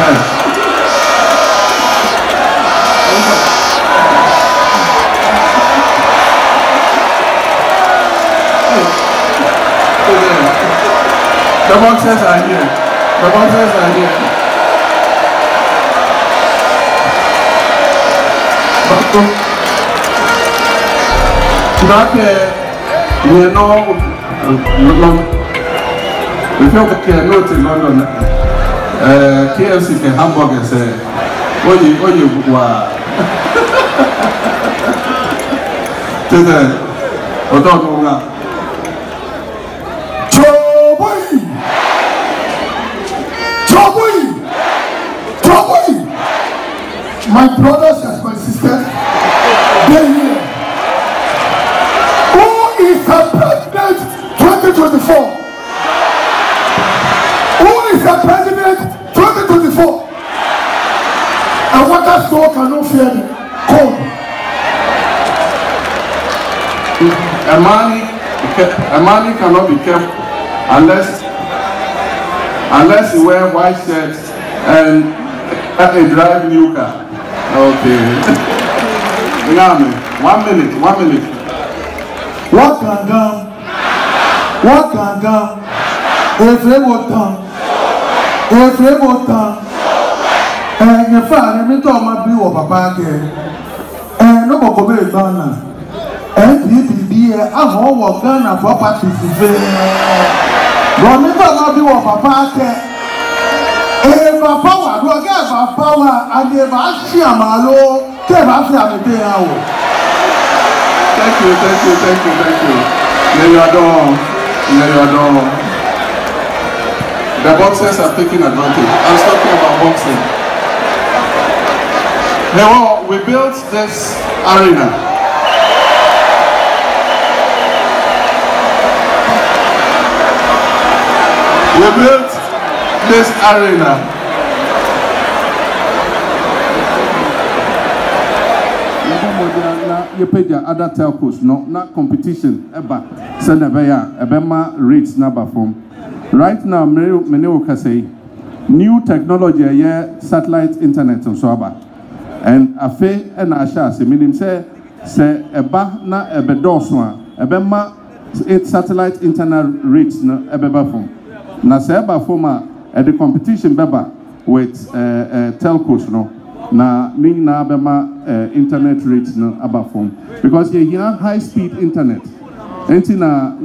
The boxers are here. The boxers are here. We know we feel the note in London. KFC can hamburgers. What you my brothers and my sisters, they're here. Who is the president 2024? Who is the president 2024? And what that store cannot fear me. Come. A man cannot be kept unless he wear white shirts and a drive new car. Okay. 1 minute. What can down? Every time. And your father, me told my blue of papa again. And no more go Ghana. And you be here, I'm all Ghana for parties. But me told my blue of papa again. Power, we get power, and they must share my law. They must have a day out. Thank you. May you adore. The boxers are taking advantage. I'm talking about boxing. Now, we built this arena. We built this arena. You pay your other telcos, no, not competition, ever. Send a Ebema rates number from. Right now, many can say new technology, yeah, satellite internet and so on. And a fe and a shas, meaning say eba na ebedoswa, Ebema satellite internet rates no ebeba from. Na se eba forma at the competition beba with telcos, no. Na na bema internet rates no about phone because you hear high speed internet. Enti na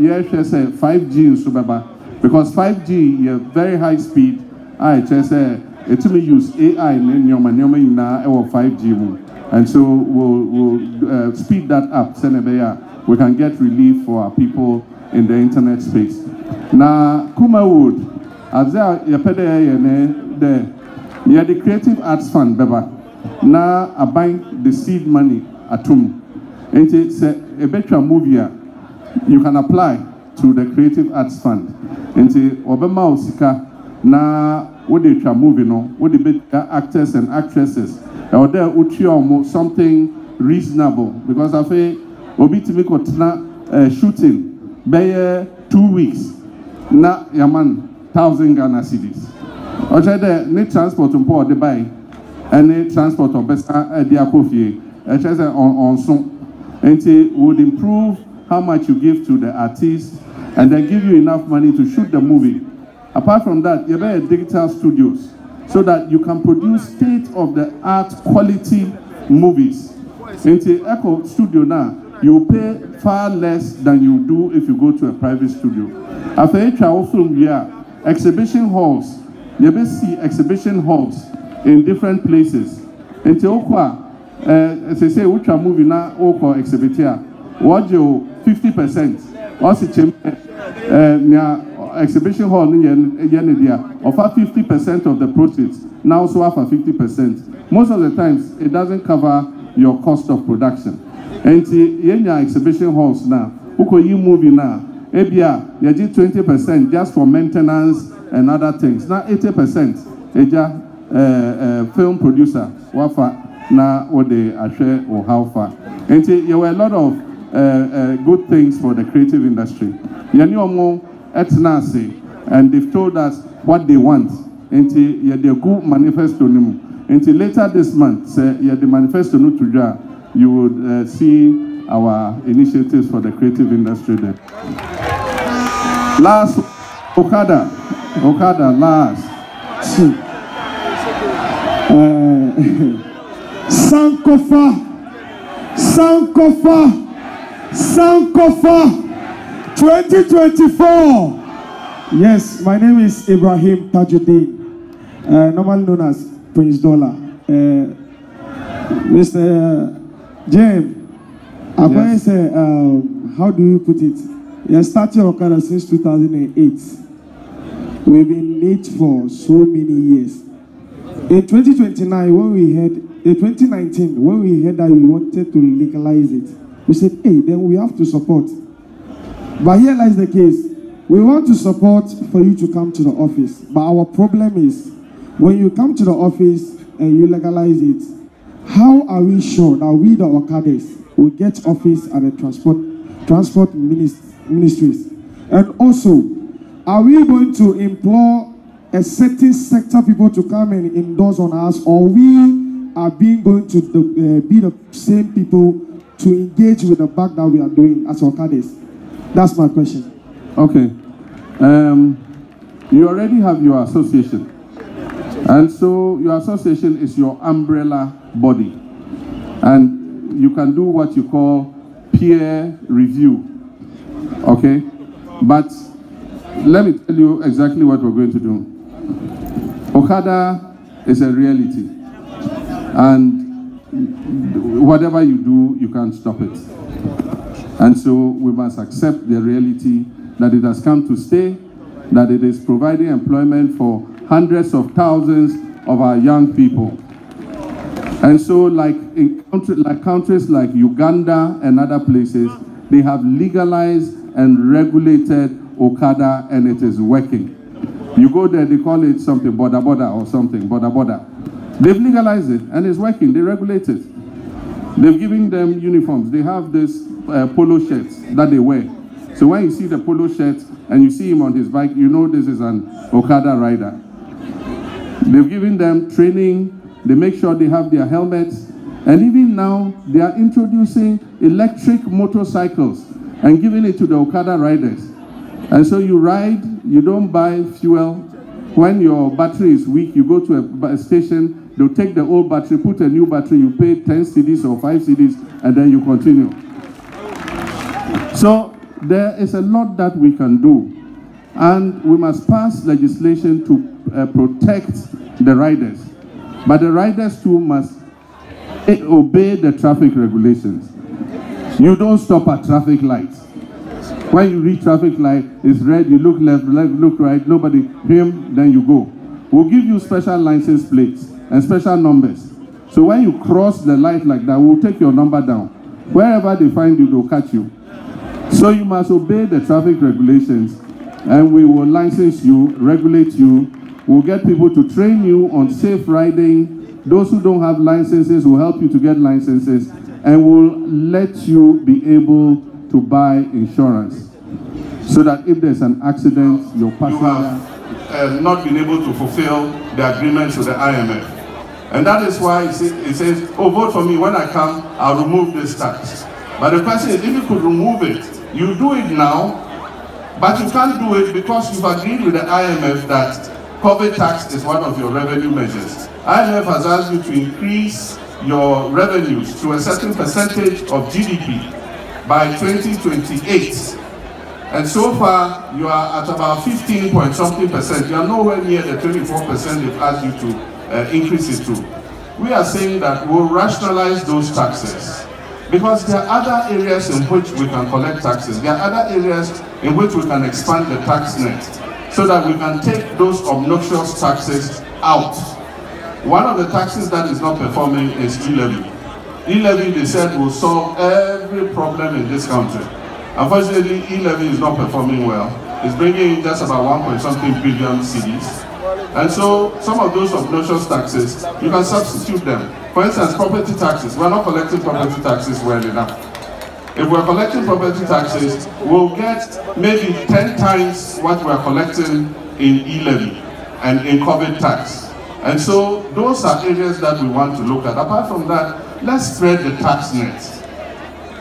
say 5G so beba because 5G you very high speed. I just say it may use AI in your na or 5G and so we'll speed that up. We can get relief for our people in the internet space. Na Kuma Wood as there the Creative Arts Fund beba. Na I buy the seed money at home. And it's a better movie. You can apply to the Creative Arts Fund. And Obama Osika na what they try movie no, what the better actors and actresses. Or there would something reasonable because I feel Obi Timiko shooting by 2 weeks. Na yaman 1,000 Ghana cedis. Or there need transport to port the buy. Any transport or best idea coffee, on some, and it would improve how much you give to the artist, and then give you enough money to shoot the movie. Apart from that, you have digital studios so that you can produce state-of-the-art quality movies. In the Echo Studio now, you pay far less than you do if you go to a private studio. After a travel film, exhibition halls, you will see exhibition halls in different places. Until as I say, which are moving now, or exhibit here, what you 50%, also exhibition hall in offer 50% of the proceeds, now also offer 50%. Most of the times, it doesn't cover your cost of production. And in exhibition halls now, you movie now, ebia, you get 20% just for maintenance and other things. Now 80%, film producer wafa na what they share or how far. And there were a lot of good things for the creative industry. And they've told us what they want. Until you the good manifesto. Until later this month, you the manifesto no to you would see our initiatives for the creative industry there. Last, Okada, last. Sankofa 2024. Yes, my name is Ibrahim Tajuddin, normally known as Prince Dollar. Mr. James, I'm going to say, how do you put it? You started Okada since 2008. We've been late for so many years. In 2019, when we heard that we wanted to legalize it, we said, hey, then we have to support. But here lies the case. We want to support for you to come to the office. But our problem is, when you come to the office and you legalize it, how are we sure that we, the Okades, will get office at the transport ministries? And also, are we going to implore a certain sector people to come and endorse on us, or we are going to be the same people to engage with the work that we are doing as Okades? That's my question. Okay. You already have your association. And so your association is your umbrella body. And you can do what you call peer review. Okay? But let me tell you exactly what we're going to do. Okada is a reality. And whatever you do, you can't stop it. And so we must accept the reality that it has come to stay, that it is providing employment for hundreds of thousands of our young people. And so like in countries like Uganda and other places, they have legalized and regulated Okada, and it is working. You go there, they call it something, border or something, border. They've legalized it, and it's working. They regulate it. They've given them uniforms. They have this polo shirts that they wear. So when you see the polo shirt and you see him on his bike, you know this is an Okada rider. They've given them training. They make sure they have their helmets. And even now, they are introducing electric motorcycles and giving it to the Okada riders. And so you ride, you don't buy fuel. When your battery is weak, you go to a station, they'll take the old battery, put a new battery, you pay 10 cedis or 5 cedis, and then you continue. So there is a lot that we can do. And we must pass legislation to protect the riders. But the riders too must obey the traffic regulations. You don't stop at traffic lights. When you reach traffic light, it's red, you look left, look right, nobody, him, then you go. We'll give you special license plates and special numbers. So when you cross the light like that, we'll take your number down. Wherever they find you, they'll catch you. So you must obey the traffic regulations, and we will license you, regulate you. We'll get people to train you on safe riding. Those who don't have licenses will help you to get licenses, and we'll let you be able to buy insurance, so that if there's an accident, your passenger not been able to fulfill the agreements with the IMF. And that is why it says, oh, vote for me. When I come, I'll remove this tax. But the question is, if you could remove it, you do it now, but you can't do it because you've agreed with the IMF that COVID tax is one of your revenue measures. IMF has asked you to increase your revenues to a certain percentage of GDP by 2028. And so far, you are at about 15-point-something%. You are nowhere near the 24% they've asked you to increase it to. We are saying that we'll rationalize those taxes, because there are other areas in which we can collect taxes. There are other areas in which we can expand the tax net, so that we can take those obnoxious taxes out. One of the taxes that is not performing is e-levy. E-levy, they said, will solve every problem in this country. Unfortunately, e-levy is not performing well. It's bringing in just about 1-point-something billion cedis. And so some of those obnoxious taxes, you can substitute them. For instance, property taxes. We're not collecting property taxes well enough. If we're collecting property taxes, we'll get maybe 10 times what we're collecting in e-levy. and inchoate tax. And so those are areas that we want to look at. Apart from that, let's spread the tax net.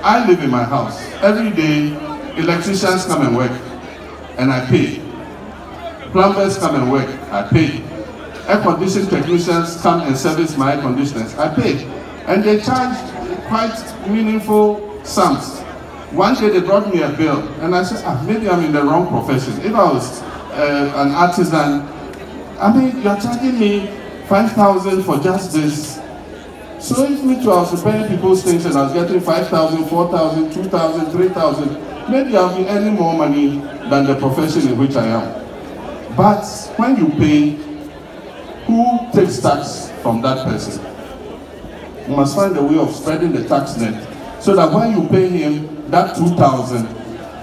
I live in my house. Every day, electricians come and work, and I pay. Plumbers come and work, I pay. Air conditioning technicians come and service my air conditioners, I pay. And they charge quite meaningful sums. One day they brought me a bill, and I said, maybe I'm in the wrong profession. If I was an artisan, I mean, you're charging me 5,000 for just this. So if me too, I was repairing people's things and I was getting 5,000, 4,000, 2,000, 3,000, maybe I'll be earning more money than the profession in which I am. But when you pay, who takes tax from that person? You must find a way of spreading the tax net so that when you pay him that 2,000,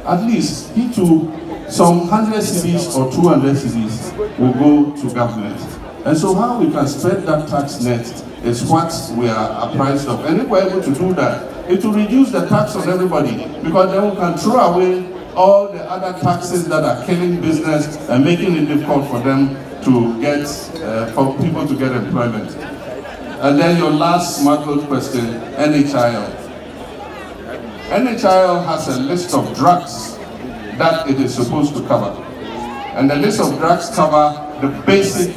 at least he too, some 100 cedis or 200 cedis will go to government. And so how we can spread that tax net is what we are apprised of. And if we're able to do that, it will reduce the tax on everybody, because then we can throw away all the other taxes that are killing business and making it difficult for them to get, for people to get employment. And then your last smuggled question, NHIL. NHIL has a list of drugs that it is supposed to cover. And the list of drugs cover the basic